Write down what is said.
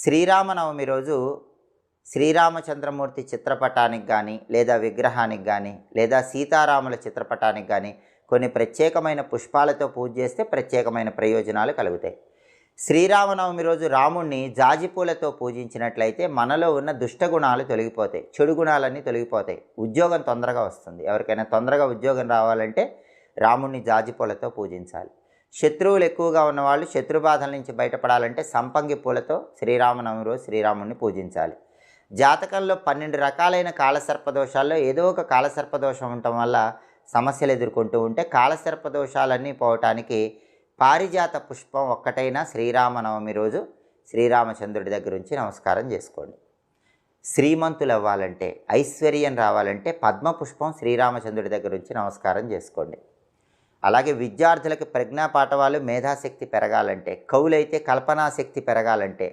శ్రీరామనవమి రోజు శ్రీరామచంద్రమూర్తి చిత్రపటానికి కానీ లేదా విగ్రహానికి కానీ లేదా సీతారాముల చిత్రపటానికి కానీ కొన్ని ప్రత్యేకమైన పుష్పాలతో పూజ చేస్తే ప్రత్యేకమైన ప్రయోజనాలు కలుగుతాయి. శ్రీరామనవమి రోజు రాముణ్ణి జాజిపూలతో పూజించినట్లయితే మనలో ఉన్న దుష్టగుణాలు తొలగిపోతాయి, చెడు గుణాలన్నీ తొలగిపోతాయి, ఉద్యోగం తొందరగా వస్తుంది. ఎవరికైనా తొందరగా ఉద్యోగం రావాలంటే రాముణ్ణి జాజిపూలతో పూజించాలి. శత్రువులు ఎక్కువగా ఉన్నవాళ్ళు శత్రుబాధల నుంచి బయటపడాలంటే సంపంగి పూలతో శ్రీరామనవమి రోజు శ్రీరాముడిని పూజించాలి. జాతకంలో 12 రకాలైన కాలసర్పదోషాల్లో ఏదో ఒక కాలసర్పదోషం ఉండటం వల్ల సమస్యలు ఎదుర్కొంటూ ఉంటే కాలసర్పదోషాలన్నీ పోవటానికి పారిజాత పుష్పం ఒక్కటైనా శ్రీరామనవమి రోజు శ్రీరామచంద్రుడి దగ్గర నుంచి నమస్కారం చేసుకోండి. శ్రీమంతులు అవ్వాలంటే, ఐశ్వర్యం రావాలంటే పద్మపుష్పం శ్రీరామచంద్రుడి దగ్గర నుంచి నమస్కారం చేసుకోండి. అలాగే విద్యార్థులకు ప్రజ్ఞా పాఠవాలు మేధాశక్తి పెరగాలంటే, కవులైతే కల్పనాశక్తి పెరగాలంటే,